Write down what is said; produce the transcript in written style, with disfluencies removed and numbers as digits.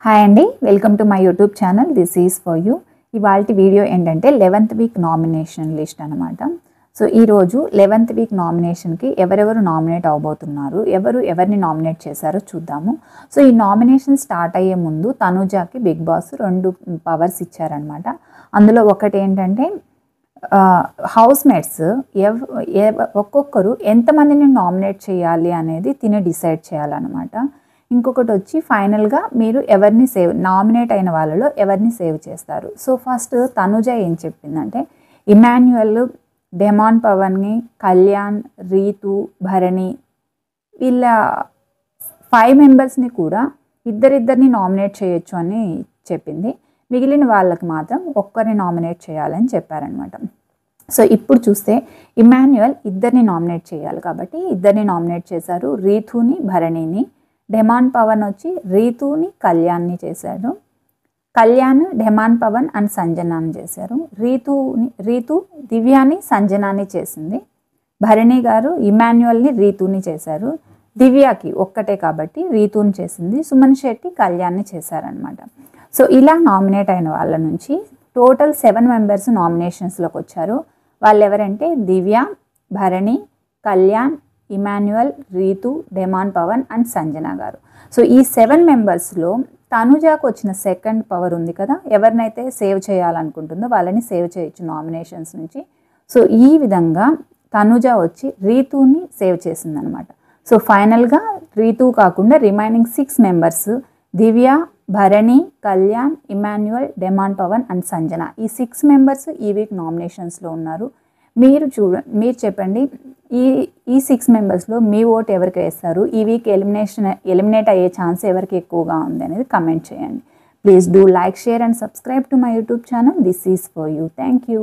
Hi అండి, welcome to my YouTube channel. This is for you. ఇవాళ video ఏంటంటే 11th week nomination list అనమాట. So ఈరోజు 11th week నామినేషన్కి ఎవరెవరు నామినేట్ అవబోతున్నారు, ఎవరిని నామినేట్ చేశారో చూద్దాము. సో ఈ నామినేషన్ స్టార్ట్ అయ్యే ముందు తనుజాకి బిగ్ బాస్ 2 పవర్స్ ఇచ్చారనమాట. అందులో ఒకటి ఏంటంటే హౌస్ మేట్స్ ఒక్కొక్కరు ఎంతమందిని నామినేట్ చేయాలి అనేది తిని డిసైడ్ చేయాలన్నమాట. ఇంకొకటి వచ్చి ఫైనల్గా మీరు ఎవరిని నామినేట్ అయిన వాళ్ళలో ఎవరిని సేవ్ చేస్తారు. సో ఫస్ట్ తనుజ ఏం చెప్పిందంటే ఇమాన్యుయల్, డెమాన్ పవన్ని, కళ్యాణ్, రీతు, భరణి వీళ్ళ 5 మెంబర్స్ని కూడా ఇద్దరిద్దరిని నామినేట్ చేయొచ్చు అని చెప్పింది. మిగిలిన వాళ్ళకి మాత్రం ఒక్కరిని నామినేట్ చేయాలని చెప్పారనమాట. సో ఇప్పుడు చూస్తే ఇమాన్యుయల్ ఇద్దరిని నామినేట్ చేయాలి కాబట్టి ఇద్దరిని నామినేట్ చేశారు, రీతుని, భరణిని. డెమాన్ పవన్ వచ్చి రీతుని, కళ్యాణ్ని చేశారు. కళ్యాణ్, డెమాన్ పవన్ అండ్ సంజనాని చేశారు. రీతు దివ్యాని, సంజనాని చేసింది. భరణి గారు ఇమాన్యుయల్ని, రీతుని చేశారు. దివ్యాకి ఒక్కటే కాబట్టి రీతుని చేసింది. సుమన్ శెట్టి కళ్యాణ్ని చేశారనమాట. సో ఇలా నామినేట్ అయిన వాళ్ళ నుంచి టోటల్ 7 మెంబర్స్ నామినేషన్స్లోకి వచ్చారు. వాళ్ళు ఎవరంటే దివ్య, భరణి, కళ్యాణ్, ఇమాన్యుయల్, రీతు, డెమాన్ పవన్ అండ్ సంజన గారు. సో ఈ 7 మెంబర్స్లో తనుజాకు వచ్చిన సెకండ్ పవర్ ఉంది కదా, ఎవరినైతే సేవ్ చేయాలనుకుంటుందో వాళ్ళని సేవ్ చేయొచ్చు నామినేషన్స్ నుంచి. సో ఈ విధంగా తనుజ వచ్చి రీతుని సేవ్ చేసిందనమాట. సో ఫైనల్గా రీతు కాకుండా remaining 6 members Divya, Bharani, Kalyan, Emmanuel, demon Pavan and Sanjana, ఈ 6 మెంబర్స్ ఈ వీక్ నామినేషన్స్లో ఉన్నారు. మీరు చెప్పండి, ఈ 6 మెంబర్స్లో మీ ఓట్ ఎవరికి వేస్తారు, ఈ వీక్ ఎలిమినేట్ అయ్యే ఛాన్స్ ఎవరికి ఎక్కువగా ఉంది అనేది కమెంట్ చేయండి. Please do like, share and subscribe to my YouTube channel. This is for you. Thank you.